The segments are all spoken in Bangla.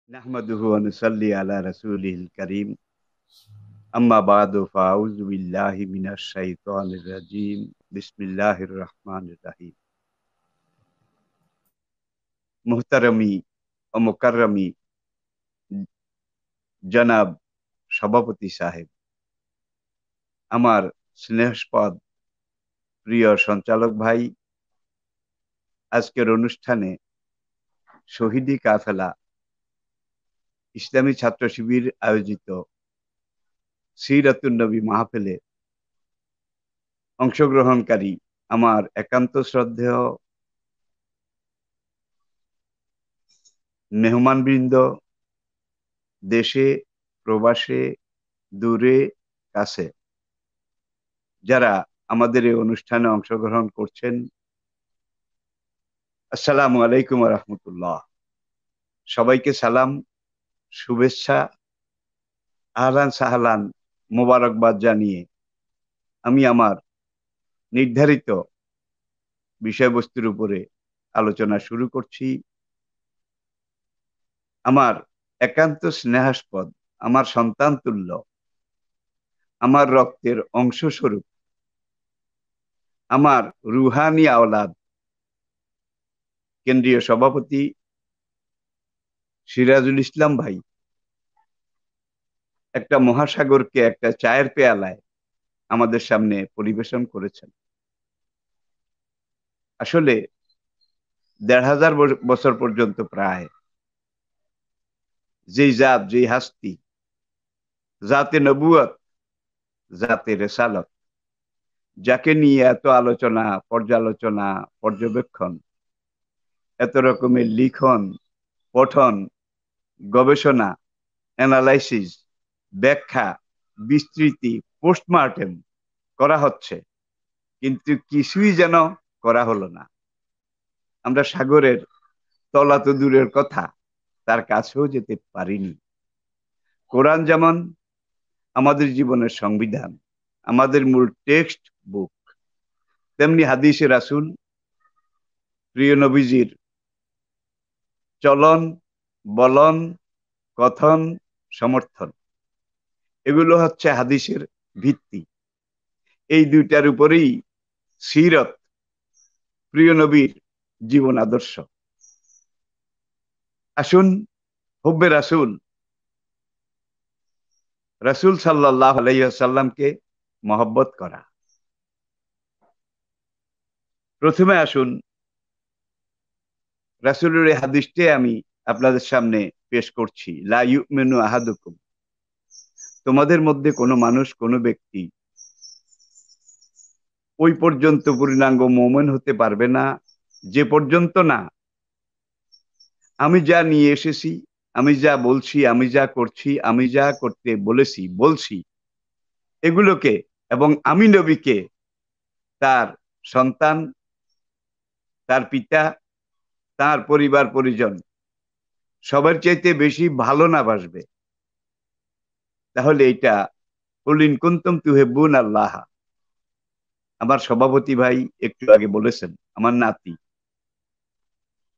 নাহমাদুহু ওয়া নুসাল্লি আলা রাসূলিল কারীম আম্মা বাদু ফাউযু বিল্লাহি মিনাশ শাইতানির রাজীম বিসমিল্লাহির রহমানির রহিম। মুহতারামি ও মুকাররমি জনাব সভাপতি সাহেব, আমার স্নেহাস্পদ প্রিয় সঞ্চালক ভাই, আজকের অনুষ্ঠানে শহীদি কাফেলা ইসলামী ছাত্র শিবির আয়োজিত সিরাতুন নবী মাহফিলে অংশগ্রহণকারী আমার একান্ত শ্রদ্ধেয় মেহমানবৃন্দ, দেশে প্রবাসে দূরে কাছে যারা আমাদের এই অনুষ্ঠানে অংশগ্রহণ করছেন, আসসালামু আলাইকুম ওয়া রাহমাতুল্লাহ। সবাইকে সালাম, শুভেচ্ছা, আহলান সাহলান, মোবারকবাদ জানিয়ে আমি আমার নির্ধারিত বিষয়বস্তুর উপরে আলোচনা শুরু করছি। আমার একান্ত স্নেহাস্পদ, আমার সন্তান তুল্য, আমার রক্তের অংশস্বরূপ, আমার রুহানি আওলাদ কেন্দ্রীয় সভাপতি সিরাজুল ইসলাম ভাই একটা মহাসাগরকে একটা চায়ের পেয়ালায় আমাদের সামনে পরিবেশন করেছেন। আসলে ১,৫০০ বছর পর্যন্ত প্রায় যেই জাত, যেই হাস্তি, জাতে নবুয়ত, জাতে রেসালত, যাকে নিয়ে এত আলোচনা, পর্যালোচনা, পর্যবেক্ষণ, এত রকমের লিখন, পঠন, গবেষণা, অ্যানালাইসিস, ব্যাখ্যা, বিস্তৃতি, পোস্টমার্টেম করা হচ্ছে, কিন্তু কিছুই যেন করা হলো না। আমরা সাগরের তলা তো দূরের কথা, তার কাছেও যেতে পারিনি। কোরআন যেমন আমাদের জীবনের সংবিধান, আমাদের মূল টেক্সট বুক, তেমনি হাদিসে রাসূল, প্রিয় নবীজির চলন, বলন, কথন, সমর্থন, এগুলো হচ্ছে হাদিসের ভিত্তি। এই দুইটার উপরেই সিরত, প্রিয় নবীর জীবন আদর্শ। আসুন, হুব্বে রাসূল, রাসূল সাল্লাল্লাহু আলাইহি ওয়াসাল্লামকে মহব্বত করা। প্রথমে আসুন রাসূলের এই হাদিসটি আমি আপনাদের সামনে পেশ করছি। লা ইউমিনু আহাদুকুম, তোমাদের মধ্যে কোনো মানুষ, কোনো ব্যক্তি ওই পর্যন্ত পূর্ণাঙ্গ মুমিন হতে পারবে না যে পর্যন্ত না আমি যা নিয়ে এসেছি, আমি যা বলছি, আমি যা করছি, আমি যা করতে বলেছি বলছি, এগুলোকে এবং আমি নবীকে তার সন্তান, তার পিতা, তার পরিবার পরিজন সবার চাইতে বেশি ভালো না বাসবে, তাহলে এটা কুল ইন কুনতুম তুহিব্বুন আল্লাহ। আমার সভাপতি ভাই একটু আগে বলেছেন, আমার নাতি,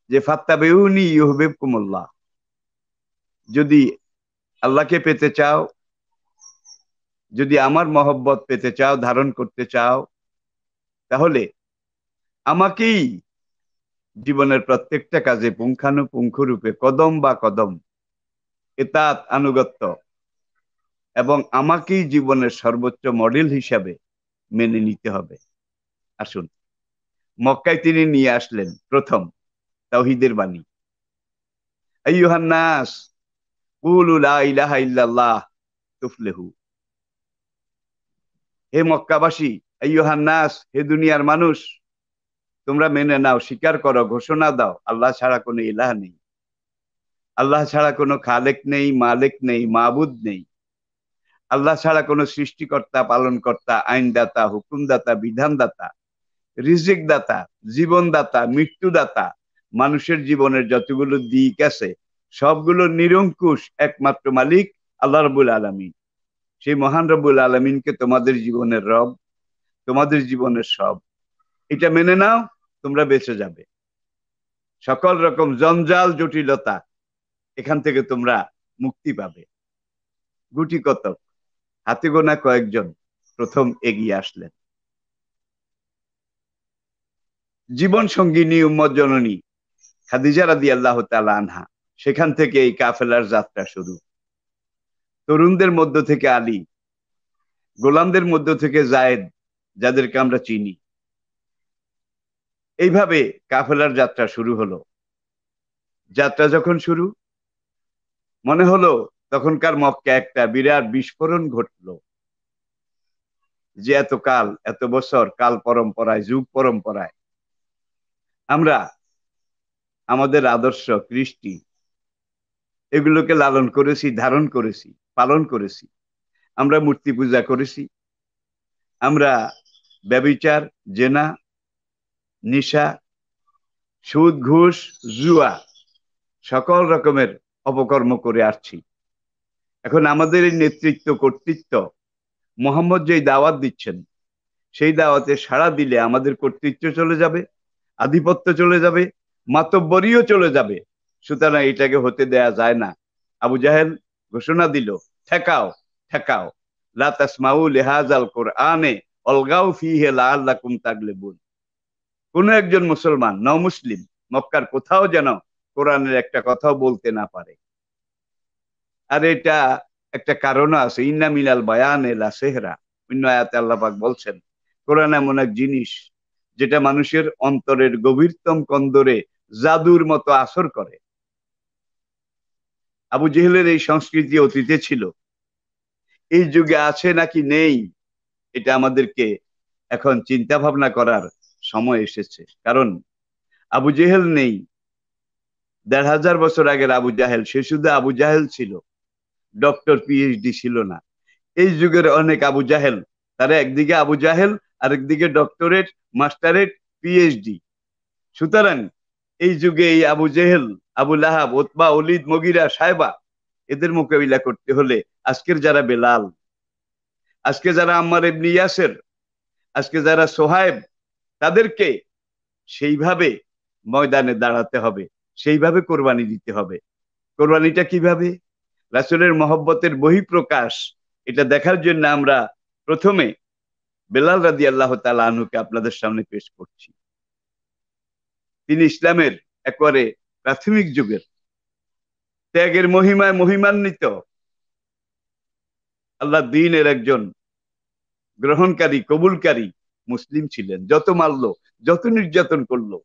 যে ফাত্তাবিউনি ইউহিব্বুকুমুল্লাহ, যদি আল্লাহকে পেতে চাও, যদি আমার মহব্বত পেতে চাও, ধারণ করতে চাও, তাহলে আমাকেই জীবনের প্রত্যেকটা কাজে পুঙ্খানুপুঙ্খ রূপে কদম বা কদম এতাত আনুগত্য এবং আমাকেই জীবনের সর্বোচ্চ মডেল হিসাবে মেনে নিতে হবে। আসুন, মক্কায় তিনি নিয়ে আসলেন প্রথম তাওহীদের বাণী। আইয়ুহান নাস কুলু লা ইলাহা ইল্লাল্লাহ তুফলিহু। হে মক্কাবাসী, আইয়ুহান নাস, হে দুনিয়ার মানুষ, তোমরা মেনে নাও, স্বীকার করো, ঘোষণা দাও, আল্লাহ ছাড়া কোনো ইলাহ নেই, আল্লাহ ছাড়া কোনো খালেক নেই, মালিক নেই, মাবুদ নেই, আল্লাহ ছাড়া কোনো সৃষ্টিকর্তা, পালনকর্তা, আইনদাতা, হুকুমদাতা, বিধানদাতা, রিজিক দাতা, জীবনদাতা, মৃত্যুদাতা, মানুষের জীবনের যতগুলো দিক আছে সবগুলো নিরঙ্কুশ একমাত্র মালিক আল্লাহ রাব্বুল আলামিন। সেই মহান রব্বুল আলামিনকে তোমাদের জীবনের রব, তোমাদের জীবনের সব, এটা মেনে নাও, তোমরা বেঁচে যাবে। সকল রকম জঞ্জাল জটিলতা এখান থেকে তোমরা মুক্তি পাবে। গুটি কতক, হাতে গোনা কয়েকজন প্রথম এগিয়ে আসলেন। জীবন সঙ্গিনী উম্মত জননী খাদিজা রাদিয়াল্লাহু তাআলা আনহা, সেখান থেকে এই কাফেলার যাত্রা শুরু। তরুণদের মধ্য থেকে আলী, গোলামদের মধ্য থেকে জায়েদ, যাদেরকে আমরা চিনি। এইভাবে কাফেলার যাত্রা শুরু হলো। যাত্রা যখন শুরু, মনে হলো তখনকার মক্কা একটা বিরাট বিস্ফোরণ ঘটলো, যে এত কাল, এত বছর কাল পরম্পরায়, যুগ পরম্পরায় আমরা আমাদের আদর্শ, কৃষ্টি, এগুলোকে লালন করেছি, ধারণ করেছি, পালন করেছি। আমরা মূর্তি পূজা করেছি, আমরা ব্যভিচার, জেনা, নিশা, সুদ, ঘুষ, জুয়া, সকল রকমের অপকর্ম করে আসছি। এখন আমাদের এই নেতৃত্ব, কর্তৃত্ব, মোহাম্মদ যেই দাওয়াত দিচ্ছেন, সেই দাওয়াতে সাড়া দিলে আমাদের কর্তৃত্ব চলে যাবে, আধিপত্য চলে যাবে, মাতব্বরিও চলে যাবে। সুতরাং এটাকে হতে দেয়া যায় না। আবু জাহেল ঘোষণা দিল, ঠেকাও, ঠেকাও, লা তাসমাউ লিহাযাল কুরআনে অলগাউ ফীহি লাআল্লাকুম তাগলিবুন। কোন একজন মুসলমান, মুসলিম, মক্কার কোথাও যেন কোরআনের একটা কথাও বলতে না পারে। আর এটা একটা কারণ আছে, ইন্না মিনাল বায়ানে লা সিহরা। অন্য আয়াতে আল্লাহ পাক বলছেন, কোরআন এমন এক জিনিস যেটা মানুষের অন্তরের গভীরতম কন্দরে জাদুর মতো আসর করে। আবু জেহেলের এই সংস্কৃতি অতীতে ছিল, এই যুগে আছে নাকি নেই, এটা আমাদেরকে এখন চিন্তা ভাবনা করার সময় এসেছে। কারণ আবু জেহেল নেই। ১৫০০ বছর আগের আবু জাহেল, সে শুধু আবু জাহেল ছিল, ডক্টর, পিএইচডি ছিল না। এই যুগের অনেক আবু জাহেল, তারা একদিকে আবু জাহেল, আরেকদিকে ডক্টরেট, মাস্টারেট, পিএইচডি। সুতরাং এই যুগে এই আবু জেহেল, আবু লাহাব, ওতবা, ওলিদ, মগিরা, সাইবা, এদের মোকাবিলা করতে হলে আজকের যারা বেলাল, আজকে যারা আম্মার ইবনে ইয়াসের, আজকে যারা সোহাইব, তাদেরকে সেইভাবে ময়দানে দাঁড়াতে হবে, সেইভাবে কোরবানি দিতে হবে। কোরবানিটা কিভাবে? রাসূলের মহব্বতের বহিঃপ্রকাশ, এটা দেখার জন্য আমরা প্রথমে বেলাল রাদিয়াল্লাহু তাআলা আনহুকে আপনাদের সামনে পেশ করছি। তিনি ইসলামের একেবারে প্রাথমিক যুগের ত্যাগের মহিমায় মহিমান্বিত আল্লাহ দ্বীনের একজন গ্রহণকারী, কবুলকারী মুসলিম ছিলেন। যত মারলো, যত নির্যাতন করলো,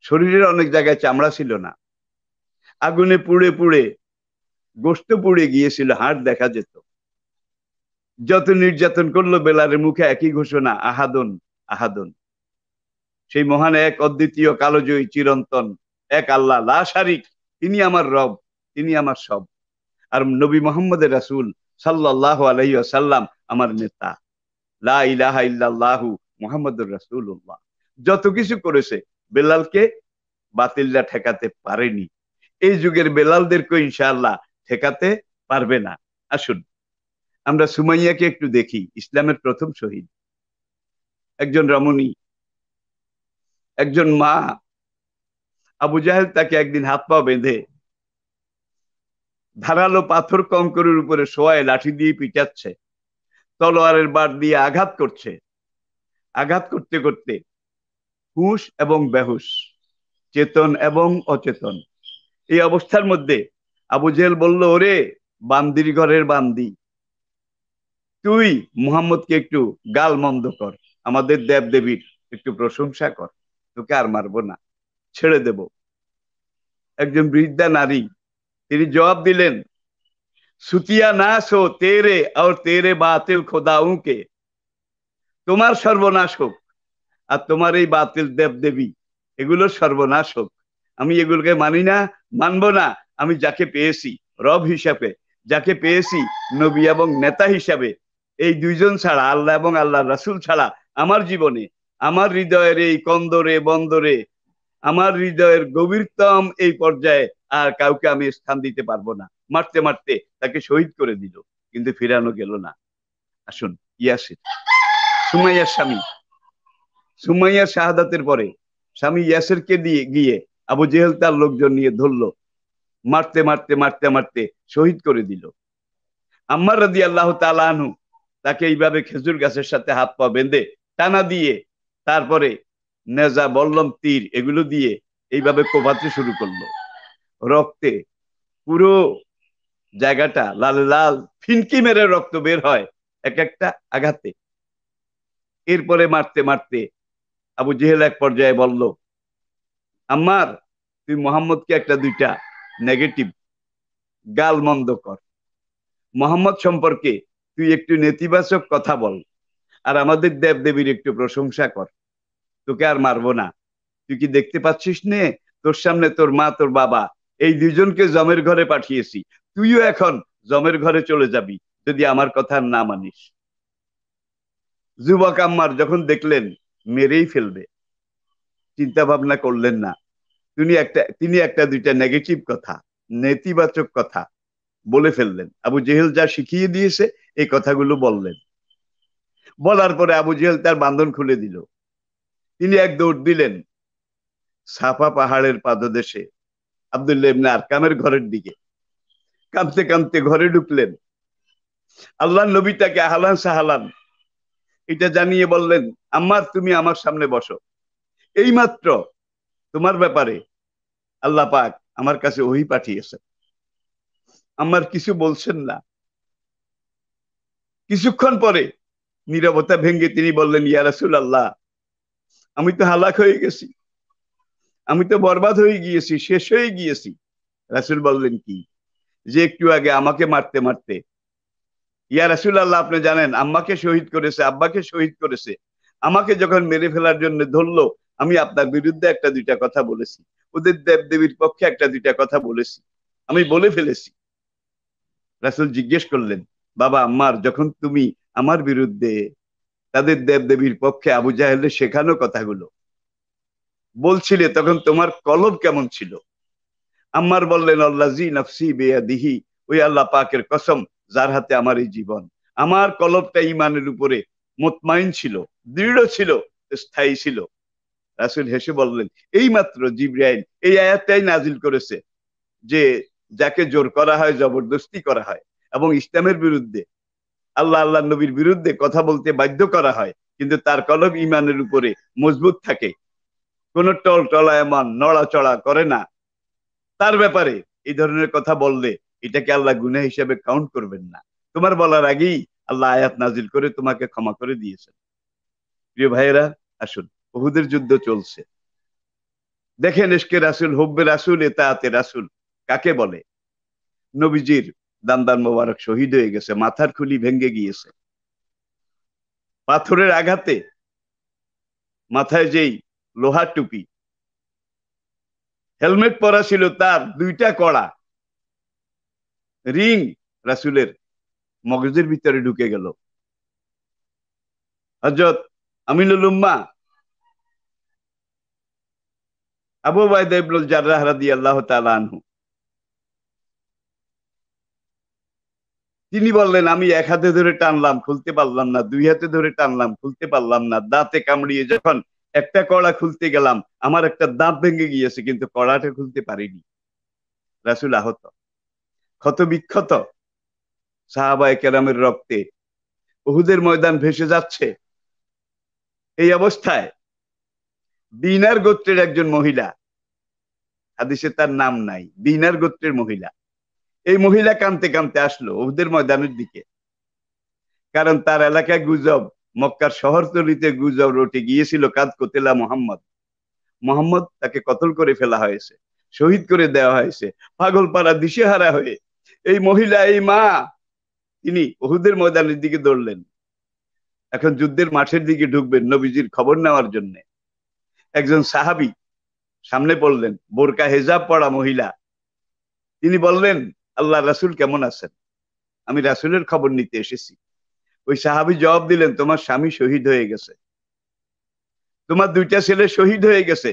শরীরের অনেক জায়গায় চামড়া ছিল না, আগুনে পুড়ে পুড়ে গোশত পুড়ে গিয়েছিল, হাড় দেখা যেত। যত নির্যাতন করলো, বেলালের মুখে একই ঘোষণা, আহাদুন, আহাদুন। সেই মহান এক, অদ্বিতীয়, কালজয়ী, চিরন্তন এক আল্লাহ, লা শারিক, তিনি আমার রব, তিনি আমার সব। আর নবী মুহাম্মদের রাসূল সাল্লাল্লাহু আলাইহি ওয়াসাল্লাম আমার নেতা, লা ইলাহা ইল্লাল্লাহু মুহাম্মাদুর রাসূলুল্লাহ। যত কিছু করেছে, বেলালকে বাতিলরা ঠেকাতে পারেনি। এই যুগের বেলালদেরকে ইনশাআল্লাহ ঠেকাতে পারবে না। আসুন আমরা সুমাইয়াকে একটু দেখি, ইসলামের প্রথম শহীদ, একজন রমণী, একজন মা। আবু জাহেল তাকে একদিন হাত পা বেঁধে ধারালো পাথর কঙ্করের উপরে শোয়ায় লাঠি দিয়ে পিটাচ্ছে, তলোয়ারের বাট দিয়ে আঘাত করছে। আঘাত করতে করতে হুঁশ এবং বেহুশ, চেতন এবং অচেতন, এই অবস্থার মধ্যে আবু জেহেল বলল, ওরে বান্দির ঘরের বান্দি, তুই মুহাম্মদকে একটু গাল মন্দ কর, আমাদের দেব দেবীর একটু প্রশংসা কর, তোকে আর মারবো না, ছেড়ে দেব। একজন বৃদ্ধা নারী, তিনি জবাব দিলেন, সুতিয়া নাশ হো তেরে আর তেরে বাতিল খোদাউ কে, তোমার সর্বনাশ হোক আর তোমার এই বাতিল দেব দেবী, এগুলো সর্বনাশ হোক। আমি এগুলোকে মানি না, মানবো না। আমি যাকে পেয়েছি রব হিসাবে, যাকে পেয়েছি নবী এবং নেতা হিসাবে, এই দুইজন ছাড়া, আল্লাহ এবং আল্লাহর রাসূল ছাড়া, আমার জীবনে, আমার হৃদয়ের এই কন্দরে বন্দরে, আমার হৃদয়ের গভীরতম এই পর্যায়ে আর কাউকে আমি স্থান দিতে পারবো না। মারতে মারতে তাকে শহীদ করে দিল, কিন্তু ফিরানো গেল না। আসুন, ইয়াসির, সুমাইয়ার স্বামী, সুমাইয়ার শাহাদাতের পরে স্বামী ইয়াসিরকে দিয়ে গিয়ে আবু জেহেল তার লোকজন নিয়ে ধরলো, মারতে মারতে মারতে মারতে শহীদ করে দিল। আম্মার রাদিয়াল্লাহু তাআলা আনহু তাকে এইভাবে খেজুর গাছের সাথে হাত পা বেঁধে টানা দিয়ে তারপরে নেজা বল্লম তীর এগুলো দিয়ে এইভাবে কোপাতে শুরু করলো। রক্তে পুরো জায়গাটা লাল লাল, ফিনকি মেরে রক্ত বের হয় এক একটা আঘাতে। এরপরে মারতে মারতে আবু জেহেল এক পর্যায়ে বলল, আম্মার, তুই মোহাম্মদকে একটা দুইটা নেগেটিভ গাল মন্দ কর, মোহাম্মদ সম্পর্কে তুই একটু নেতিবাচক কথা বল, আর আমাদের দেব দেবীর একটু প্রশংসা কর, তোকে আর মারবো না। তুই কি দেখতে পাচ্ছিস নে, তোর সামনে তোর মা তোর বাবা এই দুজনকে জমের ঘরে পাঠিয়েছি, তুইও এখন জমের ঘরে চলে যাবি যদি আমার কথা না মানিস। যুবক আম্মার যখন দেখলেন মেরেই ফেলবে, চিন্তা ভাবনা করলেন না। তিনি একটা দুইটা নেগেটিভ কথা, নেতিবাচক কথা বলে ফেললেন। আবু জেহেল যা শিখিয়ে দিয়েছে এই কথাগুলো বললেন। বলার পরে আবু জেহেল তার বাঁধন খুলে দিল। তিনি এক দৌড় দিলেন সাফা পাহাড়ের পাদদেশে আব্দুল্লাহ ইবনে আরকামের ঘরের দিকে। কাঁদতে কাঁদতে ঘরে ঢুকলেন। আল্লাহ নবী তাকে আহলান সাহালান এটা জানিয়ে বললেন, আম্মার, তুমি আমার সামনে বসো। এইমাত্র তোমার ব্যাপারে আল্লাহ পাক আমার কাছে ওহী পাঠিয়েছেন। আম্মার কিছু বলছেন না। কিছুক্ষণ পরে নীরবতা ভেঙে তিনি বললেন, ইয়া রাসূলুল্লাহ, আমি তো হালাক হয়ে গেছি, আমি তো বরবাদ হয়ে গিয়েছি, শেষ হয়ে গিয়েছি। রাসূল বললেন কি, যে একটু আগে আমাকে মারতে মারতে, ইয়া রাসূলুল্লাহ, আপনি জানেন আম্মাকে শহীদ করেছে, আব্বাকে শহীদ করেছে, আমাকে যখন মেরে ফেলার জন্য ধরলো, আমি আপনার বিরুদ্ধে একটা দুইটা কথা বলেছি, ওদের দেব দেবীর পক্ষে একটা দুইটা কথা বলেছি, আমি বলে ফেলেছি। রাসূল জিজ্ঞেস করলেন, বাবা আম্মার, যখন তুমি আমার বিরুদ্ধে তাদের দেব দেবীর পক্ষে আবু জাহেলের শেখানো কথাগুলো বলছিলে, তখন তোমার কলব কেমন ছিল? আম্মার বললেন, আল্লাযী নাফসি বিয়াদিহি, ওই আল্লাহ পাকের কসম যার হাতে আমার এই জীবন, আমার কলবটা ঈমানের উপরে মুতমাইন ছিল, দৃঢ় ছিল, স্থায়ী ছিল। রাসূল হেসে বললেন, এই মাত্র জিবরাইল এই আয়াতটাই নাজিল করেছে যে যাকে জোর করা হয়, জবরদস্তি করা হয় এবং ইসলামের বিরুদ্ধে, আল্লাহ নবীর বিরুদ্ধে কথা বলতে বাধ্য করা হয়, কিন্তু তার কলব ঈমানের উপরে মজবুত থাকে, কোন টল টলায়মান নড়াচড়া করে না, তার ব্যাপারে এই ধরনের কথা বললে এটাকে আল্লাহ গুনাহ হিসেবে কাউন্ট করবেন না। তোমার বলার আগেই আল্লাহ আয়াত নাজিল করে তোমাকে ক্ষমা করে দিয়েছেন। প্রিয় ভাইয়েরা, আসুন, উহুদের যুদ্ধ চলছে। দেখেন ইশকে রাসূল, হুব্বে রাসূল, ইতাআতে রাসূল কাকে বলে। নবীজির দান্দান মোবারক শহীদ হয়ে গেছে, মাথার খুলি ভেঙে গিয়েছে, পাথরের আঘাতে মাথায় যেই লোহার টুপি, হেলমেট পরা ছিল তার দুইটা কড়া রিং রাসূলের মগজের ভিতরে ঢুকে গেল। হযরত আমিনুল উম্মাহ আবু উবাইদা ইবনুল জাররাহ রাদিয়াল্লাহু তাআলা আনহু, তিনি বললেন, আমি এক হাতে ধরে টানলাম, খুলতে পারলাম না, দুই হাতে ধরে টানলাম, খুলতে পারলাম না, দাঁতে কামড়িয়ে যখন একটা কড়া খুলতে গেলাম, আমার একটা দাঁত ভেঙে গিয়েছে, কিন্তু কড়াটা খুলতে পারিনি। রাসূল আহত, ক্ষত বিক্ষত, সাহাবায়ে কেরামের রক্তে উহুদের ময়দান ভেসে যাচ্ছে। এই অবস্থায় দিনার গোত্রের একজন মহিলা, হাদিসে তার নাম নাই, দিনার গোত্রের মহিলা, এই মহিলা কাঁদতে কাঁদতে আসলো উহুদের ময়দানের দিকে। কারণ তার এলাকায় গুজব, মক্কার শহরতলিতে গুজব রটে গিয়েছিল, কাদ কোতেলা মোহাম্মদ, মোহাম্মদ তাকে কতল করে ফেলা হয়েছে, শহীদ করে দেওয়া হয়েছে। পাগলপাড়া দিশেহারা হয়ে এই মহিলা, এই মা, তিনি উহুদের ময়দানের দিকে দৌড়লেন। এখন যুদ্ধের মাঠের দিকে ঢুকবেন নবীজির খবর নেওয়ার জন্য। একজন সাহাবী সামনে পড়লেন, বোরকা হেজাব পড়া মহিলা। তিনি বললেন, আল্লাহ রাসূল কেমন আছেন? আমি রাসূলের খবর নিতে এসেছি। ওই সাহাবী জবাব দিলেন, তোমার স্বামী শহীদ হয়ে গেছে, তোমার দুইটা ছেলে শহীদ হয়ে গেছে,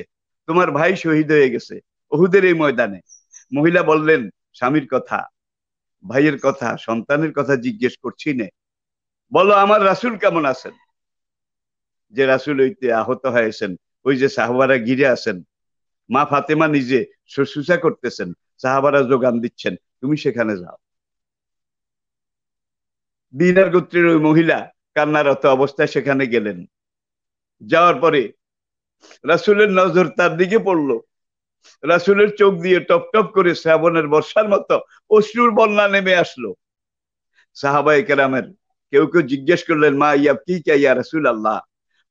তোমার ভাই শহীদ হয়ে গেছে উহুদের এই ময়দানে। মহিলা বললেন, স্বামীর কথা, ভাইয়ের কথা, সন্তানের কথা জিজ্ঞেস করছি না, বলো আমার রাসূল কেমন আছেন? যে রাসূল হইতে আহত হয়েছেন, ওই যে সাহাবারা ঘিরে আছেন, মা ফাতেমা নিজে শুশ্রূষা করতেছেন, সাহাবারা যোগান দিচ্ছেন, তুমি সেখানে যাও। দিনার গোত্রের ওই মহিলা কান্নারত অবস্থায় সেখানে গেলেন। যাওয়ার পরে রাসূলের নজর তার দিকে পড়লো। রাসূলের চোখ দিয়ে টপ টপ করে শ্রাবণের বর্ষার মতো অশ্রুর বন্যা নেমে আসলো। সাহাবায়ে কেরামের কেউ কেউ জিজ্ঞেস করলেন, মা ইয়াবকি কা ইয়া রাসূলুল্লাহ,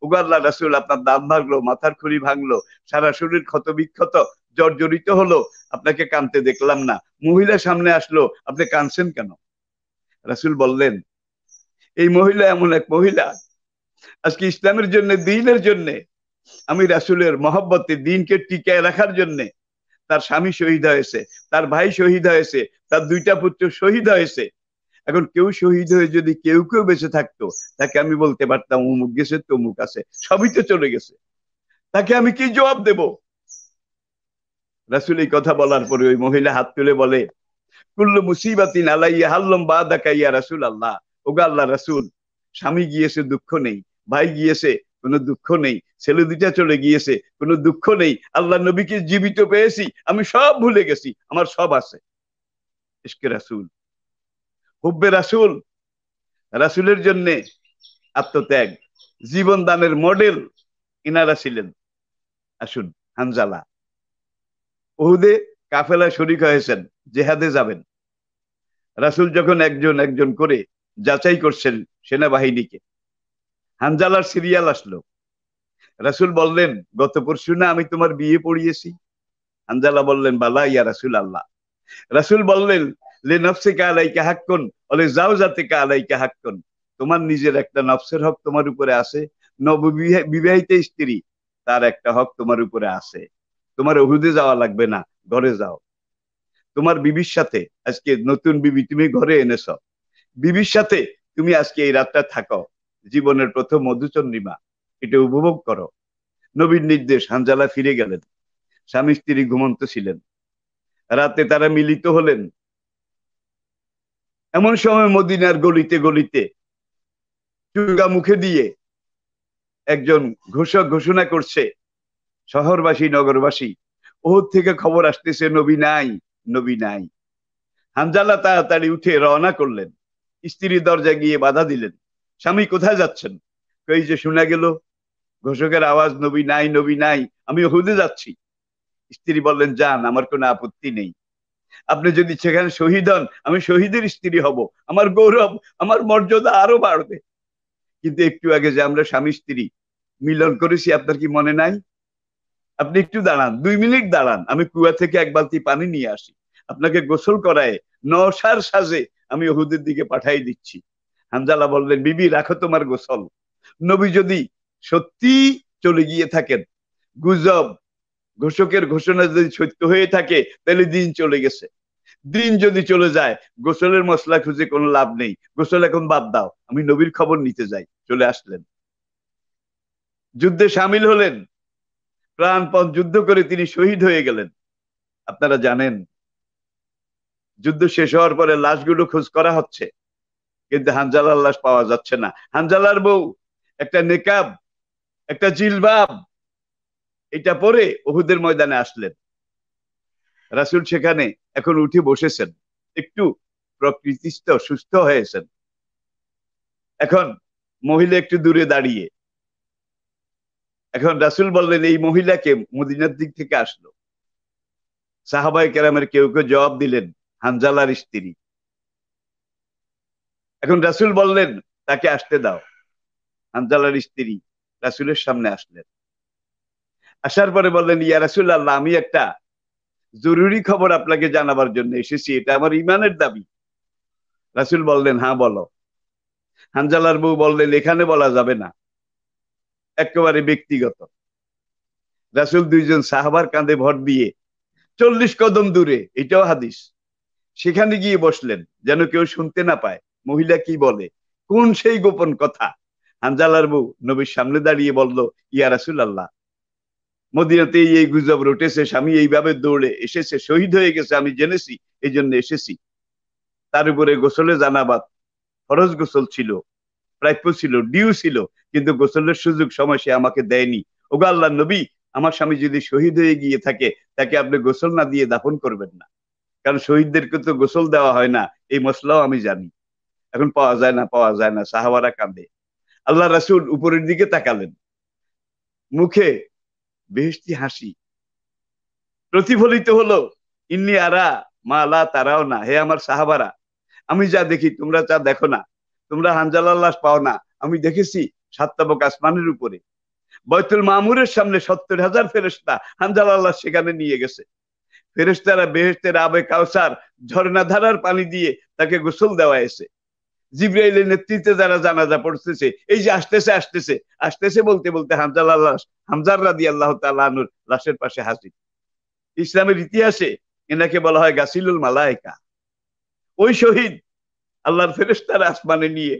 ওগো আল্লাহর রাসূল, আপনার দাঁত ভাঙলো, মাথার খুলি ভাঙলো, সারা শরীর ক্ষত বিক্ষত, জর্জরিত হলো, আপনাকে কাঁদতে দেখলাম না। মহিলা সামনে আসলো, আপনি কাঁদছেন কেন? রাসূল বললেন, এই মহিলা এমন এক মহিলা, আজকে ইসলামের জন্য, দ্বীনের জন্য, আমি রাসূলের মহব্বতে দ্বীনকে টিকায় রাখার জন্য, তার স্বামী শহীদ হয়েছে, তার ভাই শহীদ হয়েছে, তার দুইটা পুত্র শহীদ হয়েছে। এখন কেউ শহীদ হয়ে যদি কেউ কেউ বেঁচে থাকতো, তাকে আমি বলতে পারতাম অমুক গেছে, তমুক আছে, সবই তো চলে গেছে, তাকে আমি কি জবাব দেব? রাসূল এই কথা বলার পরে ওই মহিলা হাত তুলে বলে, কুল্লু মুসিবাতিন আলাইয়া হাল্লুম বাদাকা ইয়া রাসূলুল্লাহ, ওগো আল্লাহর রাসূল, স্বামী গিয়েছে দুঃখ নেই, ভাই গিয়েছে কোনো দুঃখ নেই, ছেলে দুইটা চলে গিয়েছে কোনো দুঃখ নেই, আল্লাহ নবীকে জীবিত পেয়েছি, আমি সব ভুলে গেছি, আমার সব আছে। ইশকে রাসূল, হুব্বে রাসূল, রাসূলের জন্য আত্মত্যাগ, জীবন দানের মডেল ইনারা ছিলেন। আসুন, হানজালা উহুদে কাফেলায় শরীক হয়েছেন, জেহাদে যাবেন। রাসূল যখন একজন একজন করে যাচাই করছেন সেনাবাহিনীকে, হানজালার সিরিয়াল আসলো। রাসূল বললেন, গত পরশু না আমি তোমার বিয়ে পড়িয়েছি? হানজালা বললেন, বালা ইয়া রাসূল আল্লাহ। রাসূল বললেন, লে নফসিকা আলাইকা হাক্কুন ওয়া লি যাওজাতিকা আলাইকা হাক্কুন, তোমার নিজের একটা নফসের হক তোমার উপরে আছে, নববিবাহিত স্ত্রী তার একটা হক তোমার উপরে আছে। তোমার উহুদে যাওয়া লাগবে না, ঘরে যাও। তোমার বিবির সাথে, আজকে নতুন বিবি তুমি ঘরে এনেছ, বিবির সাথে তুমি আজকে এই রাতটা থাকো, জীবনের প্রথম মধুচন্দ্রিমা, এটা উপভোগ করো। নবীর নির্দেশ। হানজালা ফিরে গেলেন, স্বামী স্ত্রী ঘুমন্ত ছিলেন। রাতে তারা মিলিত হলেন। এমন সময় মদিনার গলিতে গলিতে চুঙ্গা মুখে দিয়ে একজন ঘোষক ঘোষণা করছে, শহরবাসী নগরবাসী, ওহদ থেকে খবর আসতেছে, নবী নাই, নবী নাই। হানজালা তাড়াতাড়ি উঠে রওনা করলেন, স্ত্রী দরজায় গিয়ে বাধা দিলেন, স্বামী কোথায় যাচ্ছেন? এই যে শোনা গেল ঘোষকের আওয়াজ, নবী নাই, নবী নাই, আমি ওহুদে যাচ্ছি। স্ত্রী বললেন, যান, আমার কোনো আপত্তি নেই, আপনি যদি সেখানে শহীদ হন, আমি শহীদের স্ত্রী হব, আমার গৌরব, আমার মর্যাদা আরো বাড়বে। কিন্তু একটু আগে যে আমরা স্বামী স্ত্রী মিলন করেছি, আপনার কি মনে নাই? আপনি একটু দাঁড়ান, 2 মিনিট দাঁড়ান, আমি কুয়া থেকে এক বালতি পানি নিয়ে আসি, আপনাকে গোসল করায় নওশার সাজে আমি ওহুদের দিকে পাঠাই দিচ্ছি। হানজালা বললেন, বিবি রাখো তোমার গোসল, নবী যদি সত্যি চলে গিয়ে থাকেন, গুজব, ঘোষকের ঘোষণা যদি সত্য হয়ে থাকে, তাহলে দিন চলে গেছে। দিন যদি চলে যায়, গোসলের মশলা খুঁজে কোনো লাভ নেই, গোসল এখন বাদ দাও, আমি নবীর খবর নিতে যাই। চলে আসলেন, যুদ্ধে সামিল হলেন, প্রাণপণ যুদ্ধ করে তিনি শহীদ হয়ে গেলেন। আপনারা জানেন, যুদ্ধ শেষ হওয়ার পরে লাশগুলো খোঁজ করা হচ্ছে, কিন্তু হানজালার লাশ পাওয়া যাচ্ছে না। হানজালার বউ একটা নেকাব, একটা জিলবাব, এটা পরে উহুদের ময়দানে আসলেন। রাসূল সেখানে এখন উঠে বসেছেন, একটু প্রকৃতিস্থ সুস্থ হয়েছেন। এখন মহিলা একটু দূরে দাঁড়িয়ে, এখন রাসূল বললেন, এই মহিলাকে মদিনার দিক থেকে আসলো। সাহাবায়ে কেরামের কেউ কেউ জবাব দিলেন, হানজালার স্ত্রী। এখন রাসূল বললেন, তাকে আসতে দাও। হানজালার স্ত্রী রাসূলের সামনে আসলেন। আসার পরে বললেন, ইয়া রাসূলুল্লাহ, আমি একটা জরুরি খবর আপনাকে জানাবার জন্য এসেছি, এটা আমার ইমানের দাবি। রাসূল বললেন, হ্যাঁ বলো। হানজালার বউ বললেন, এখানে বলা যাবে না, একেবারে ব্যক্তিগত। রাসূল 2 জন সাহাবার কাঁধে ভর দিয়ে 40 কদম দূরে, এটাও হাদিস, সেখানে গিয়ে বসলেন, যেন কেউ শুনতে না পায় মহিলা কি বলে, কোন সেই গোপন কথা। হানজালার বউ নবীর সামনে দাঁড়িয়ে বলল, ইয়া রাসূলুল্লাহ, মদিনাতে এই গুজব রটেছে, স্বামী এইভাবে দৌড়ে এসেছে, শহীদ হয়ে গেছে, আমি জেনেছি, এই জন্য এসেছি। তার উপরে গোসলে জানাবাত, ফরজ গোসল ছিল, প্রাপ্য ছিল, ডিউ ছিল, কিন্তু গোসলের সুযোগ সময় সে আমাকে দেয়নি। ওগো আল্লাহর নবী, আমার স্বামী যদি শহীদ হয়ে গিয়ে থাকে, তাকে আপনি গোসল না দিয়ে দাফন করবেন না। কারণ শহীদদেরকে তো গোসল দেওয়া হয় না, এই মশলাও আমি জানি। এখন পাওয়া যায় না, পাওয়া যায় না, সাহাবারা কাঁদে। আল্লাহ রাসূল উপরের দিকে তাকালেন, মুখে বেহেশতি হাসি প্রতিফলিত হলো। ইন্নি আরা মা লা তারাও না, হে আমার সাহাবারা, আমি যা দেখি তোমরা তা দেখো না। তোমরা হানজালার লাশ পাও না, আমি দেখেছি সাত তাবক আসমানের উপরে বাইতুল মামুরের সামনে 70,000 ফেরেশতা হানজালার লাশ সেখানে নিয়ে গেছে। ফেরেশতারা বেহেশতের আবে কাউসার ঝর্ণা ধারার পানি দিয়ে তাকে গোসল দেওয়া হয়েছে। জিব্রাইলের নেতৃত্বে যারা জানাজা পড়তেছে, এই যে আসতেছে আসতেছে আসতেছে বলতে বলতে হানজালার লাশ, হামজার রাদিয়াল্লাহু তাআলা আনহুর লাশের পাশে হাজির। ইসলামের ইতিহাসে এনাকে বলা হয় গাসিলুল মালায়েকা। ওই শহীদ আল্লাহর ফেরেশতারা আসমানে নিয়ে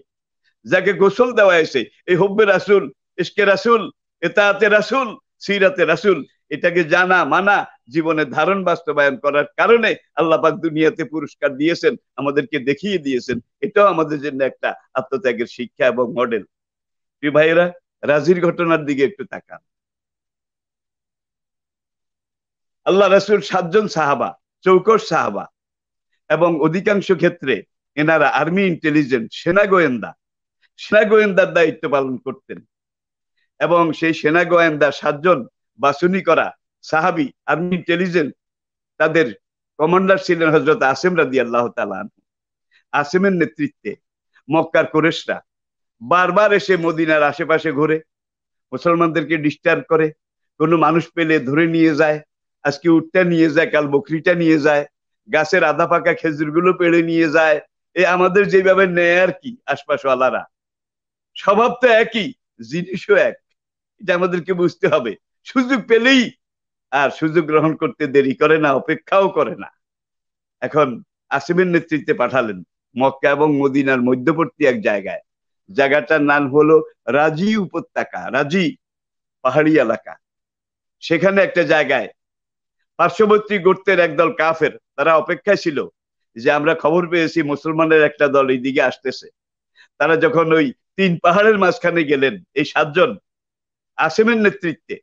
যাকে গোসল দেওয়া হয়েছে, এই হুব্বে রাসূল, ইশকে রাসূল, ইতাআতে রাসূল, সিরাতে রাসূল, এটাকে জানা মানা জীবনে ধারণ বাস্তবায়ন করার কারণে আল্লাহ পাক দুনিয়াতে পুরস্কার দিয়েছেন, আমাদেরকে দেখিয়ে দিয়েছেন। এটাও আমাদের জন্য একটা আত্মত্যাগের শিক্ষা এবং মডেল। প্রিয় ভাইয়েরা, রাজির ঘটনার দিকে একটু তাকান। আল্লাহ রাসূল 7 জন সাহাবা, চৌকস সাহাবা, এবং অধিকাংশ ক্ষেত্রে এনারা আর্মি ইন্টেলিজেন্স, সেনা গোয়েন্দার দায়িত্ব পালন করতেন। এবং সেই সেনা গোয়েন্দা 7 জন বাছুনি করা সাহাবী আর্মি ইন্টেলিজেন্স, তাদের কমান্ডার ছিলেন হযরত আসিম রাদিয়াল্লাহু তাআলা। আসিমের নেতৃত্বে মক্কার কুরাইশরা বারবার এসে মদিনার আশেপাশে ঘুরে মুসলমানদেরকে ডিস্টার্ব করে, কোনো মানুষ পেলে ধরে নিয়ে যায়। আজকে উটটা নিয়ে যায়, কাল বকরিটা নিয়ে যায়, গাছের আধা পাকা খেজুরগুলো পেড়ে নিয়ে যায়। আমাদের যেভাবে নেয় আর কি, আশপাশওয়ালারা স্বভাব তো একই, জিনিসও এক। এটা আমাদেরকে বুঝতে হবে। সুযোগ পেলেই আর সুযোগ গ্রহণ করতে দেরি করে না, অপেক্ষাও করে না। এখন আসিমের নেতৃত্বে পাঠালেন মক্কা এবং মদিনার মধ্যবর্তী এক জায়গায়। জায়গাটার নাম হলো রাজি উপত্যকা, রাজি পাহাড়ি এলাকা। সেখানে একটা জায়গায় পার্শ্ববর্তী গোত্রের একদল কাফের তারা অপেক্ষায় ছিল যে আমরা খবর পেয়েছি মুসলমানের একটা দল এই দিকে আসতেছে। তারা যখন ওই 3 পাহাড়ের মাঝখানে গেলেন এই 7 জন আসিমের নেতৃত্বে,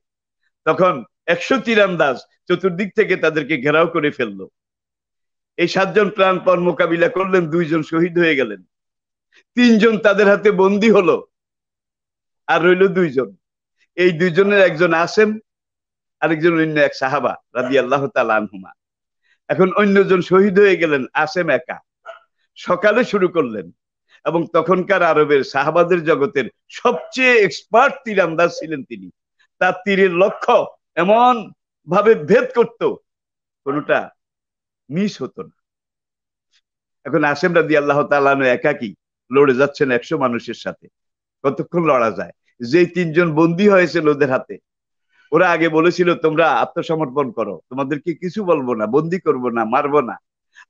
তখন 100 তীরন্দাজ চতুর্দিক থেকে তাদেরকে ঘেরাও করে ফেললো। এই 7 জন প্রাণপণ মোকাবিলা করলেন, 2 জন শহীদ হয়ে গেলেন, 3 জন তাদের হাতে বন্দী হলো, আর রইল 2 জন। এই 2 জনের একজন আসেম, আরেকজন অন্য এক সাহাবা রাদিয়াল্লাহু তাআলা আনহুমা। এখন অন্যজন শহীদ হয়ে গেলেন, আসেম একা। সকালে শুরু করলেন, এবং তখনকার আরবের সাহাবাদের জগতের সবচেয়ে এক্সপার্ট তীরন্দাজ ছিলেন তিনি। তার তীরের লক্ষ্য এমন ভাবে ভেদ করত, কোনটা মিস হতো না। এখন আসেম রাদিয়াল্লাহু তাআলা আনহু একাকী লড়ে যাচ্ছেন 100 মানুষের সাথে। কতক্ষণ লড়া যায়? যে 3 জন বন্দী হয়েছিল ওদের হাতে, ওরা আগে বলেছিল তোমরা আত্মসমর্পণ করো, তোমাদেরকে কিছু বলবো না, বন্দী করবো না, মারবো না।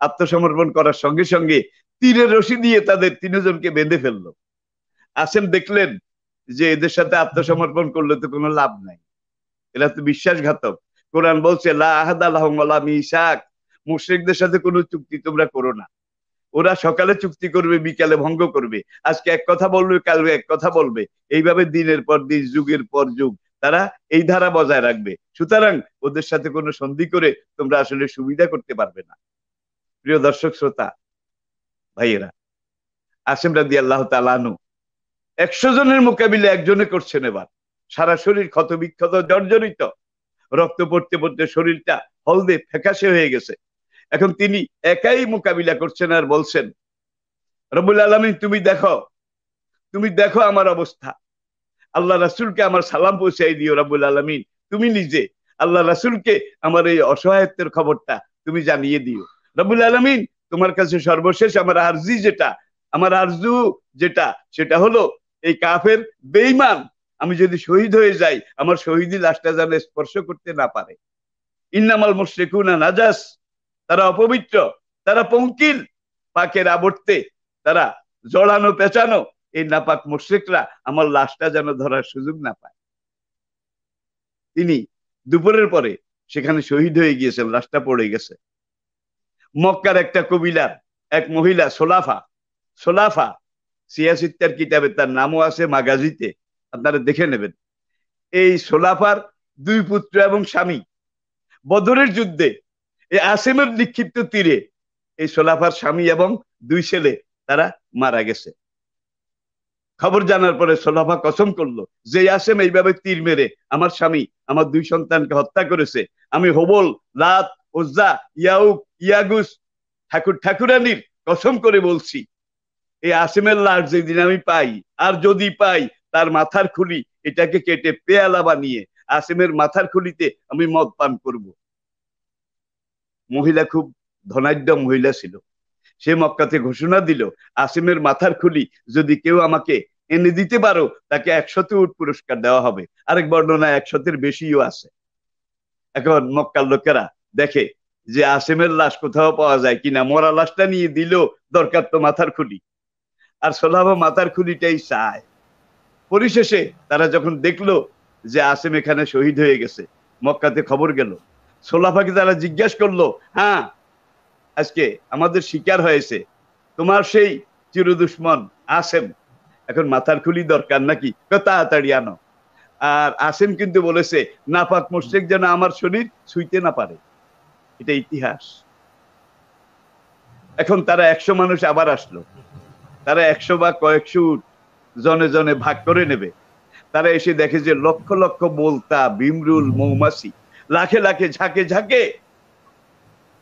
আত্মসমর্পণ করার সঙ্গে সঙ্গে তীরের রশি দিয়ে তাদের 3 জনকে বেঁধে ফেললো। আসেম দেখলেন যে এদের সাথে আত্মসমর্পণ করলে তো কোনো লাভ নাই, এরা তো বিশ্বাসঘাতক। কোরআন বলছে লা আহাদা লাহুম ওয়ালা মিসাক, মুশরিকদের সাথে কোনো চুক্তি তোমরা করো না। ওরা সকালে চুক্তি করবে, বিকালে ভঙ্গ করবে, আজকে এক কথা বলবে, কালকে এক কথা বলবে, এইভাবে দিনের পর দিন, যুগের পর যুগ তারা এই ধারা বজায় রাখবে। সুতরাং ওদের সাথে কোনো সন্ধি করে তোমরা আসলে সুবিধা করতে পারবে না। প্রিয় দর্শক শ্রোতা ভাইয়েরা, আসিম রাদিয়াল্লাহু তাআলা আনহু 100 জনের মোকাবিলা একজনে করছেন। এবার সারা শরীর ক্ষত বিক্ষত, জর্জরিত, রক্ত পড়তে পড়তে শরীরটা হলদে ফ্যাকাশে হয়ে গেছে। এখন তিনি একাই মোকাবিলা করছেন আর বলছেন, রব্বুল আলামিন তুমি দেখো আমার অবস্থা, আল্লাহ রাসূলকে আমার সালাম পৌঁছাই দিও। রব্বুল আলামিন তুমি নিজে আল্লাহ রাসূলকে আমার এই অসহায়ত্বের খবরটা তুমি জানিয়ে দিও। রব্বুল আলামিন তোমার কাছে সর্বশেষ আমার আরজু যেটা, সেটা হলো এই কাফের বেঈমান আমি যদি শহীদ হয়ে যাই, আমার শহীদি লাশটা যেন স্পর্শ করতে না পারে। ইন্নামাল মুশরিকুনা নাজাস, তারা অপবিত্র, তারা পঙ্কিল, পাকের আবর্তে তারা জড়ানো পেঁচানো। এই নাপাক মুশরিকরা আমার লাশটা যেন ধরার সুযোগ না পায়। তিনি দুপুরের পরে সেখানে শহীদ হয়ে গিয়েছেন, লাশটা পড়ে গেছে। মক্কার একটা কবিলার এক মহিলা সোলাফা সিয়াসিত্তার কিতাবে তার নামও আছে, মাগাজিতে আপনারা দেখে নেবেন। এই সোলাফার 2 পুত্র এবং স্বামী বদরের যুদ্ধে এই আসিমের নিক্ষিপ্ত তীরে এই সোলাফার স্বামী এবং দুই ছেলে তারা মারা গেছে। খবর জানার পরে সোলাফা কসম করলো যে আসেম এইভাবে তীর মেরে আমার স্বামী আমার দুই সন্তানকে হত্যা করেছে, আমি হবল, লাত, উজ্জা, ইয়াউক, ইয়াগুস ঠাকুরানির কসম করে বলছি, এই আসিমের লাশ যেদিন আমি পাই, আর যদি পাই তার মাথার খুলি এটাকে কেটে পেয়ালা বানিয়ে আসিমের মাথার খুলিতে আমি মদ পান করব। মহিলা খুব ধনাঢ্য মহিলা ছিল। সে মক্কাতে ঘোষণা দিল, আসিমের মাথার খুলি যদি কেউ আমাকে এনে দিতে পারো তাকে 100 উট পুরস্কার দেওয়া হবে। আরেক বর্ণনায় 100-এর বেশিও আছে। এখন মক্কার লোকেরা দেখে যে আসিমের লাশ কোথাও পাওয়া যায় কিনা, মরা লাশটা নিয়ে দিল, দরকার তো মাথার খুলি। আর সোলাফা মাথার খুলিটাই চায়। পরিশেষে তারা যখন দেখলো যে আসিম এখানে শহীদ হয়ে গেছে, মক্কাতে খবর গেল। সোলাফাকে তারা জিজ্ঞাসা করলো, হ্যাঁ আজকে আমাদের শিকার হয়েছে তোমার সেই চিরদুশ্মন আসেম, এখন মাথার খুলি দরকার নাকি, তাড়াতাড়ি আনো। আর আসেম কিন্তু বলেছে নাপাক মুশরিক যেন আমার শরীর ছুঁইতে না পারে, এটা ইতিহাস। এখন তারা 100 মানুষ আবার আসলো, তারা 100 বা কয়েকশো উট জনে জনে ভাগ করে নেবে। তারা এসে দেখে যে লক্ষ লক্ষ বলতা, ভিমরুল, মৌমাছি লাখে লাখে ঝাঁকে ঝাঁকে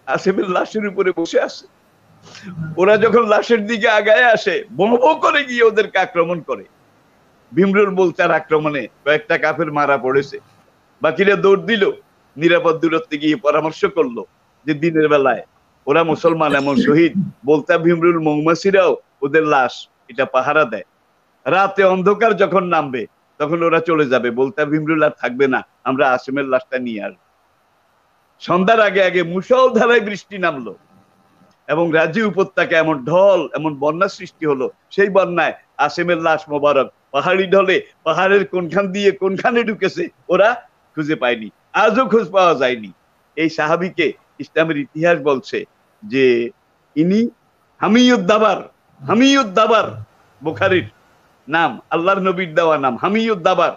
আসিমের লাশের উপরে বসে আছে। ওরা যখন লাশের দিকে আগায় আসে, বো বো করে গিয়ে ওদেরকে আক্রমণ করে। ভিমরুল বলতার আক্রমণে কয়েকটা কাফের মারা পড়েছে, বাকিরা দৌড় দিল, নিরাপদ দূরত্বে গিয়ে পরামর্শ করলো যে দিনের বেলায় ওরা মুসলমান এমন শহীদ, বলতা ভিমরুল মৌমাছিরাও ওদের লাশ এটা পাহারা দেয়, রাতে অন্ধকার যখন নামবে তখন ওরা চলে যাবে, বলতা ভিমরুল আর থাকবে না, আমরা আসিমের লাশটা নিয়ে আসবো। সন্ধ্যার আগে আগে মুষলধারায় বৃষ্টি নামলো এবং রাজি উপত্যকা এমন ঢল, এমন বন্যা সৃষ্টি হলো। সেই বন্যায় আসিমের লাশ মোবারক পাহাড়ি ঢলে পাহাড়ের কোনখান দিয়ে কোনখানে ঢুকেছে ওরা খুঁজে পায়নি, আজও খোঁজ পাওয়া যায়নি। এই সাহাবীকে ইসলামের ইতিহাস বলছে যে ইনি হামিউদ্দাবার। হামিউদ্দাবার বুখারীর নাম, আল্লাহর নবীর দেওয়া নাম হামিউদ্দাবার,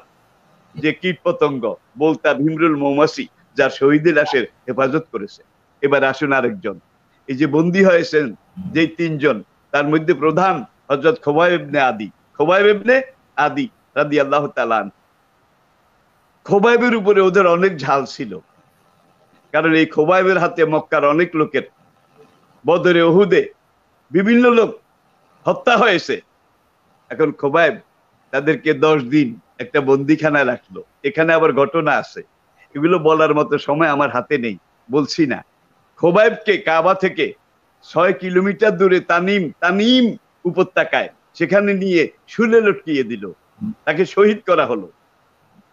যে কীট পতঙ্গ বলতা ভিমরুল মৌমাছি যার শহীদের লাশের হেফাজত করেছে। এবার আসুন আরেকজন, এই যে বন্দী হয়েছেন যে 3 জন, তার মধ্যে প্রধান হযরত খোবাইব ইবনে আদি। খোবাইব ইবনে আদি রাদিয়াল্লাহু তাআলা। খোবাইবের উপরে ওদের অনেক ঝাল ছিল, কারণ এই খোবাইবের হাতে মক্কার অনেক লোকের বদরে, উহুদে বিভিন্ন লোক হত্যা হয়েছে। এখন খোবাইব তাদেরকে 10 দিন একটা বন্দিখানায় রাখলো। এখানে আবার ঘটনা আছে, এগুলো বলার মতো সময় আমার হাতে নেই, বলছি না। খোবাইবকে কাবা থেকে 6 কিলোমিটার দূরে তানিম উপত্যকায় সেখানে নিয়ে শুলে লটকিয়ে দিল, তাকে শহীদ করা হলো।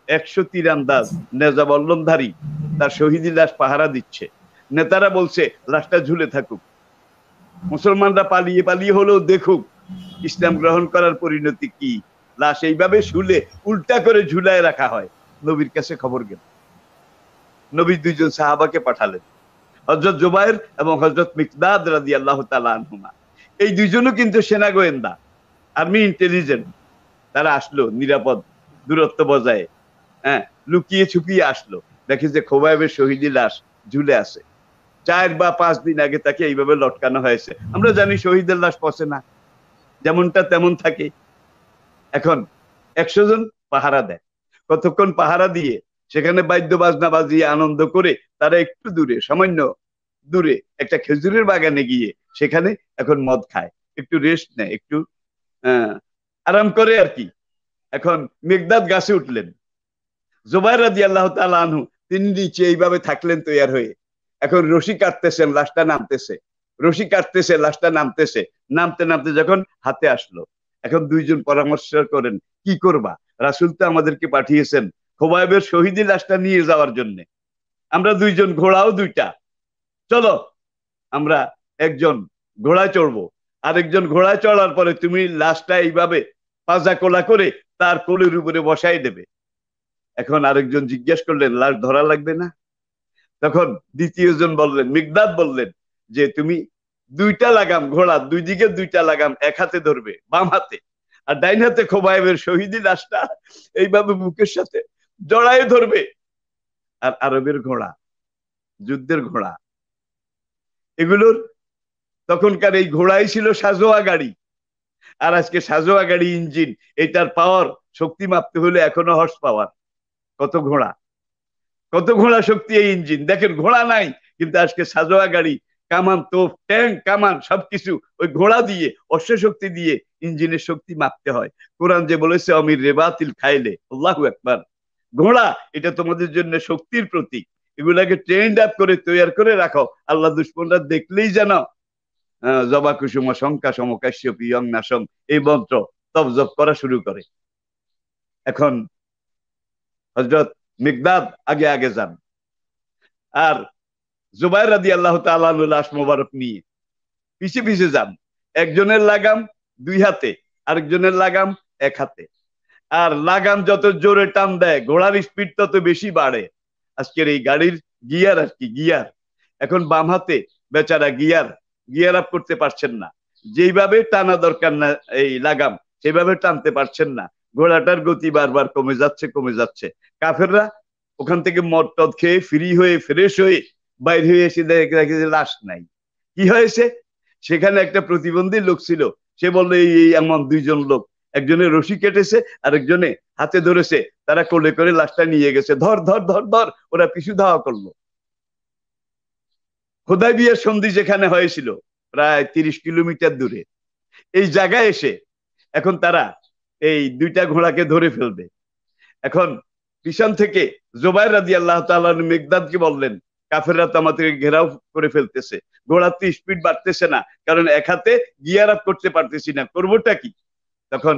100 তীরান্দাজ নেজাবল্লমধারী তার শহীদি লাশ পাহারা দিচ্ছে। নেতারা বলছে লাশটা ঝুলে থাকুক, মুসলমানরা পালিয়ে পালিয়ে হলেও দেখুক ইসলাম গ্রহণ করার পরিণতি কি। লাশ এইভাবে শুলে উল্টা করে ঝুলায় রাখা হয়। নবীর কাছে খবর গেল, নবী 2 জন সাহাবাকে পাঠালেন, হযরত জুবাইর এবং হযরত মিকদাদ রাদিয়াল্লাহু তাআলা আনহুমা। এই 2 জনও কিন্তু সেনা গোয়েন্দা, আর্মি ইন্টেলিজেন্ট। তারা আসলো নিরাপদ দূরত্ব বজায়, হ্যাঁ, লুকিয়ে ছুপিয়ে আসলো, দেখে যে খোবাইবের শহীদি লাশ ঝুলে আছে। 4 বা 5 দিন আগে তাকে এইভাবে লটকানো হয়েছে। আমরা জানি শহীদের লাশ পচে না, যেমনটা তেমন থাকে। এখন 100 জন পাহারা দেয়। কতক্ষণ পাহারা দিয়ে সেখানে বাদ্য বাজনা বাজিয়ে আনন্দ করে তারা একটু দূরে, সামান্য দূরে একটা খেজুরের বাগানে গিয়ে সেখানে এখন মদ খায়, একটু রেস্ট নেয়, একটু আরাম করে আর কি। এখন মিকদাদ গাছে উঠলেন, জুবাইর রাদিয়াল্লাহু তাআলা আনহু তিনি নিচে এইভাবে থাকলেন তৈয়ার হয়ে। এখন রশি কাটতেছেন, লাশটা নামতেছে, রশি কাটতেছে, লাশটা নামতেছে। নামতে নামতে যখন হাতে আসলো, এখন 2 জন পরামর্শ করেন কি করবা, রাসূল তো আমাদেরকে পাঠিয়েছেন খোবাইবের শহীদি লাশটা নিয়ে যাওয়ার জন্য। আমরা 2 জন, ঘোড়াও 2টা, চলো আমরা একজন ঘোড়ায় চড়বো, আরেকজন ঘোড়ায় চড়ার পরে তুমি লাশটা এইভাবে পাজা কোলা করে তার কোলের উপরে বসাই দেবে। এখন আরেকজন জিজ্ঞেস করলেন লাশ ধরা লাগবে না? তখন দ্বিতীয় জন বললেন, মিকদাদ বললেন যে তুমি 2টা লাগাম, ঘোড়া 2 দিকে 2টা লাগাম এক হাতে ধরবে, বাম হাতে, আর ডাইন হাতে খোবাইবের শহীদি লাশটা এইভাবে বুকের সাথে জড়ায় ধরবে। আর আরবের ঘোড়া, যুদ্ধের ঘোড়া, এগুলোর তখনকার এই ঘোড়াই ছিল সাজোয়া গাড়ি, আর আজকে সাজোয়া গাড়ি ইঞ্জিন, এটার পাওয়ার শক্তি মাপতে হলে এখনো হর্স পাওয়ার। কত ঘোড়া, কত ঘোড়া শক্তি এই ইঞ্জিন, দেখেন ঘোড়া নাই, কিন্তু আজকে সাজোয়া গাড়ি, কামান, তোপ, ট্যাঙ্ক, কামান সবকিছু ওই ঘোড়া দিয়ে, অশ্ব শক্তি দিয়ে ইঞ্জিনের শক্তি মাপতে হয়। কোরআন যে বলেছে অমির রেবাতিল খাইলে, আল্লাহু আকবার, ঘোড়া এটা তোমাদের জন্য শক্তির প্রতীক, এগুলাকে ট্রেন্ড আপ করে তৈরি করে রাখো, আল্লাহ দুশ্মনরা দেখলেই জানো জবা কুসুম শঙ্কা সম কাশ্যপ ইয়ং নাসম এই মন্ত্র তপ জপ করা শুরু করে। এখন হযরত মিকদাদ আগে আগে যান, আর জুবাইর রাদিয়াল্লাহু তাআলা আনহু লাশ মোবারক নিয়ে পিছে পিছে যান। একজনের লাগাম দুই হাতে, আরেকজনের লাগাম এক হাতে, আর লাগাম যত জোরে টান দেয় ঘোড়ার স্পিড তত বেশি বাড়ে। আজকের এই গাড়ির গিয়ার আর কি, গিয়ার এখন বাম হাতে, বেচারা গিয়ার আপ করতে পারছেন না, যেইভাবে টানা দরকার না এই লাগাম সেভাবে টানতে পারছেন না, ঘোড়াটার গতি বারবার কমে যাচ্ছে কমে যাচ্ছে। কাফেররা ওখান থেকে মদ টদ খেয়ে ফ্রি হয়ে ফ্রেশ হয়ে বাইরে হয়ে এসে দেখে যে লাশ নাই। কি হয়েছে? সেখানে একটা প্রতিবন্ধী লোক ছিল, সে বললো এই এমন দুইজন লোক, একজনের রশি কেটেছে আরেকজনে হাতে ধরেছে, তারা কোলে করে লাশটা নিয়ে গেছে, ধর ধর ধর ধর, ওরা পিছু ধাওয়া করলো। হুদায়বিয়ার সন্ধি যেখানে হয়েছিল প্রায় 30 কিলোমিটার দূরে, এই জায়গায় এসে এখন তারা এই দুইটা ঘোড়াকে ধরে ফেলবে। এখন পিছন থেকে জুবাইর রাদিয়াল্লাহু তাআলা মিকদাদকে বললেন, কাফেররা তো আমাদেরকে ঘেরাও করে ফেলতেছে, ঘোড়ার তো স্পিড বাড়তেছে না, কারণ এক হাতে গিয়ার আপ করতে পারতেছি না, করবোটা কি? তখন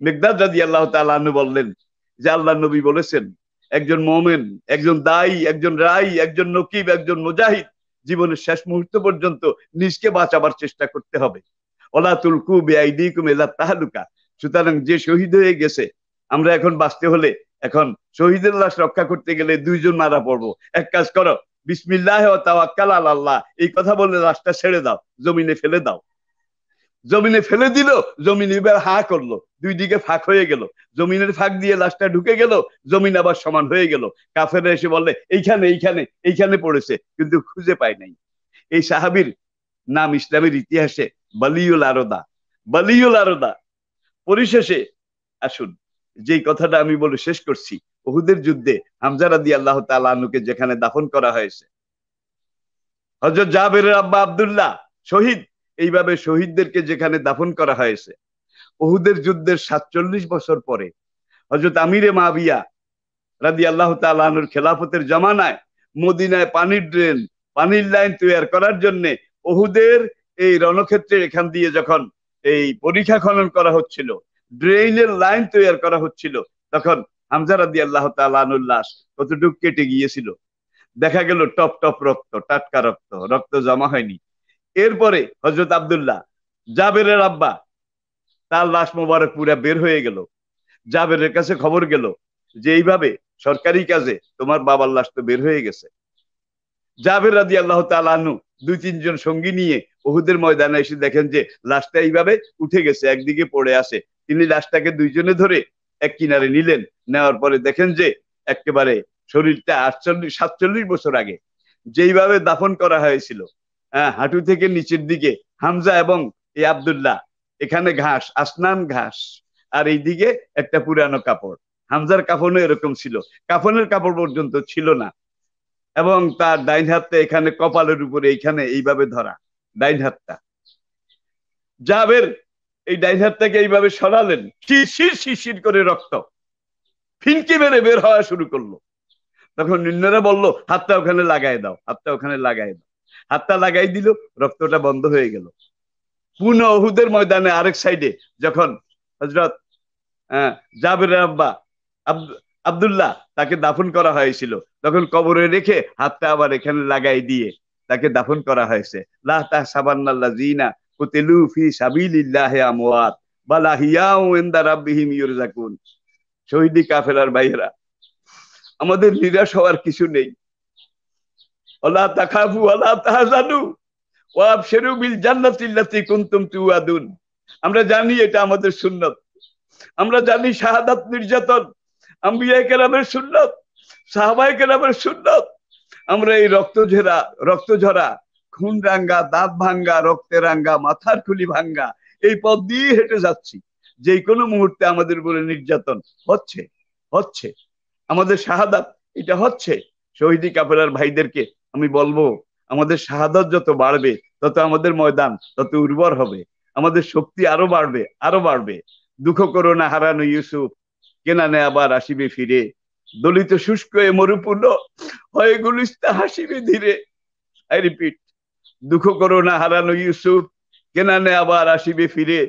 মিকদাদ রাদিয়াল্লাহু তাআলা আনহু বললেন যে আল্লাহর নবী বলেছেন, একজন মুমিন, একজন দায়ী, একজন রাই, একজন নকিব, একজন মুজাহিদ জীবনের শেষ মুহূর্ত পর্যন্ত নিজকে বাঁচাবার চেষ্টা করতে হবে। ওলা তুলকু বিআইদিকুম ইলা তাহলুকা, সুতরাং যে শহীদ হয়ে গেছে, আমরা এখন বাঁচতে হলে, এখন শহীদের লাশ রক্ষা করতে গেলে দুইজন মারা পড়বো, এক কাজ করো, বিসমিল্লাহ ওয়া তাওয়াক্কাল আলাল্লাহ, এই কথা বলে লাশটা ছেড়ে দাও, জমিনে ফেলে দাও। জমিনে ফেলে দিল, জমিন এবার হা করলো, দুই দিকে ফাঁক হয়ে গেল, জমিনের ফাঁক দিয়ে লাশটা ঢুকে গেল, জমিন আবার সমান হয়ে গেল। কাফেররা এসে বললে এইখানে এইখানে এইখানে পড়েছে, কিন্তু খুঁজে পায় নাই। এই সাহাবীর নাম ইসলামের ইতিহাসে বালিউল আরদা, বালিউল আরদা। পরিশেষে আসুন যেই কথাটা আমি বলে শেষ করছি, উহুদের যুদ্ধে হামজা রাদিয়াল্লাহু তাআলা আনহুকে যেখানে দাফন করা হয়েছে, হযরত জাবেরের আব্বা আব্দুল্লাহ শহীদ, এইভাবে শহীদদেরকে যেখানে দাফন করা হয়েছে, উহুদের যুদ্ধের 47 বছর পরে হযরত আমিরে মাবিয়া রাদিয়াল্লাহু তাআলা আনহুর খেলাফতের জামানায় মদিনায় পানির ড্রেন, পানির লাইন তৈরি করার জন্য উহুদের এই রণক্ষেত্রে এখান দিয়ে যখন এই পরিখা খনন করা হচ্ছিল, ড্রেইনের লাইন তৈরি করা হচ্ছিল, তখন হামজা রাদিয়াল্লাহু তাআলা আনহুর লাশ কতটুকু কেটে গিয়েছিল, দেখা গেল টপ টপ রক্ত, টাটকা রক্ত, রক্ত জমা হয়নি। এরপরে হযরত আব্দুল্লাহ জাবেরের আব্বা, তার লাশ মোবারক পুরা বের হয়ে গেল। জাবেরের কাছে খবর গেল যে এইভাবে সরকারি কাজে তোমার বাবার লাশ তো বের হয়ে গেছে। জাবের রাদিয়াল্লাহু তাআলা আনহু দুই তিনজন সঙ্গী নিয়ে উহুদের ময়দানে এসে দেখেন যে লাশটা এইভাবে উঠে গেছে, একদিকে পড়ে আছে। তিনি লাশটাকে দুইজনে ধরে এক কিনারে নিলেন, নেওয়ার পরে দেখেন যে একেবারে শরীরটা 47 বছর আগে যেইভাবে দাফন করা হয়েছিল, হাঁটু থেকে নিচের দিকে হামজা এবং এই আব্দুল্লাহ, এখানে ঘাস, আসনান ঘাস, আর এইদিকে একটা পুরানো কাপড়। হামজার কাফনও এরকম ছিল, কাফনের কাপড় পর্যন্ত ছিল না, এবং তার ডাইন হাতটা এখানে কপালের উপরে এইখানে এইভাবে ধরা, ডাইন হাতটা। জাবের এই ডাইন হাতটাকে এইভাবে সরালেন, শিরশির শিরশির করে রক্ত ফিনকি মেরে বের হওয়া শুরু করলো। তখন নিন্নরা বলল হাতটা ওখানে লাগাই দাও, হাতটা ওখানে লাগাই দাও। হাতটা লাগাই দিল, রক্তটা বন্ধ হয়ে গেল। পুনঃ উহুদের ময়দানে আরেক সাইডে যখন হযরত জাবেরের আব্বা আব্দুল্লাহ তাকে দাফন করা হয়েছিল, তখন কবরে রেখে হাতটা আবার এখানে লাগাই দিয়ে তাকে দাফন করা হয়েছে। লা তাহসাবান্নাল্লাযীনা কুতিলু ফি সাবিলিল্লাহি আমওয়াত বাল আহইয়াউ ইনদা রাব্বিহিম ইউরজাকুন। শহীদি কাফেলার ভাইয়েরা, আমাদের নিরাশ হওয়ার কিছু নেই। ওয়ালা তাখাফু ওয়ালা তাহজানু ওয়া আবশিরু বিল জান্নাতিল্লাতী কুনতুম তুআদুন। আমরা জানি এটা আমাদের সুন্নাত, আমরা জানি শাহাদাত নির্যাতন আম্বিয়ায়ে কেরামের সুন্নাত, সাহাবায়ে কেরামের সুন্নাত। আমরা এই রক্ত ঝরা খুন রাঙ্গা, দাঁত ভাঙ্গা, রক্তে রাঙ্গা, মাথার খুলি ভাঙ্গা এই পথ দিয়ে হেঁটে যাচ্ছি। যে কোনো মুহূর্তে আমাদের উপরে নির্যাতন হচ্ছে হচ্ছে আমাদের শাহাদাত এটা হচ্ছে। শহীদি কাফেলার ভাইদেরকে আমি বলবো, আমাদের শাহাদাত যত বাড়বে তত আমাদের ময়দান তত উর্বর হবে, আমাদের শক্তি আরো বাড়বে আরো বাড়বে। দুঃখ করো না হারানো ইউসুফ, কেনানে আবার আসিবে ফিরে। দলিত শুষ্ক এ মরুপূর্ণ হয়ে গুলিস্তা হাসিবে ধীরে। আই রিপিট, দুঃখ করো না হারানো ইউসুফ, কেনানে আবার আসিবে ফিরে।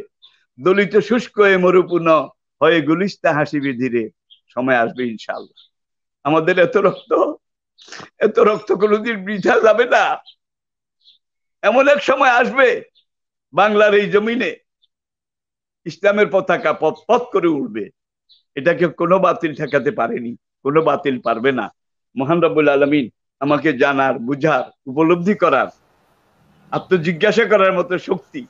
দলিত শুষ্ক এ মরুপূর্ণ হয়ে গুলিস্তা হাসিবে ধীরে। সময় আসবে ইনশাআল্লাহ। আমাদের এত রক্ত কোনোদিন বৃথা যাবে না। এমন এক সময় আসবে বাংলার এই জমিনে ইসলামের পতাকা পথ পথ করে উঠবে। এটাকে কোনো বাতিল ঠেকাতে পারেনি, কোনো বাতিল পারবে না। মহান রব্বুল আলামিন আমাকে জানার, বুঝার, উপলব্ধি করার, আত্মজিজ্ঞাসা করার মতো শক্তি,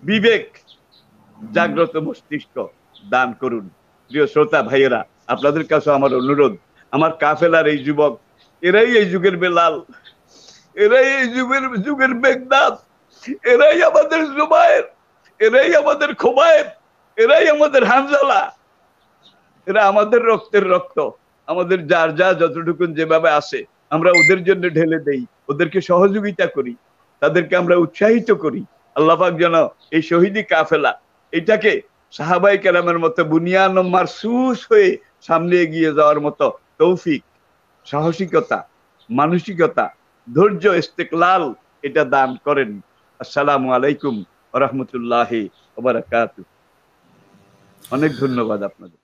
বিবেক, জাগ্রত মস্তিষ্ক দান করুন। প্রিয় শ্রোতা ভাইয়েরা, আপনাদের কাছে আমার অনুরোধ, আমার কাফেলার এই যুবক, এরাই এই যুগের বেলাল, এরাই এই যুগের মেঘনাদ, এরাই আমাদের জুবায়ের, এরাই আমাদের খোবায়ের, এরাই আমাদের হানজালা, এরা আমাদের রক্তের রক্ত। আমাদের যার যা যতটুকুন যেভাবে আসে আমরা ওদের জন্য ঢেলে দেই, ওদেরকে সহযোগিতা করি, তাদেরকে আমরা উৎসাহিত করি। আল্লাহ পাক যেন এই শহীদি কাফেলা এটাকে সাহাবাই কেরামের মতো বুনিয়ান মারসুস হয়ে সামনে এগিয়ে যাওয়ার মতো তৌফিক, সাহসিকতা, মানসিকতা, ধৈর্য, ইস্তেকলাল এটা দান করেন। আসসালামু আলাইকুম ওয়া রাহমাতুল্লাহি ওয়া বারাকাতুহু। অনেক ধন্যবাদ আপনাদের।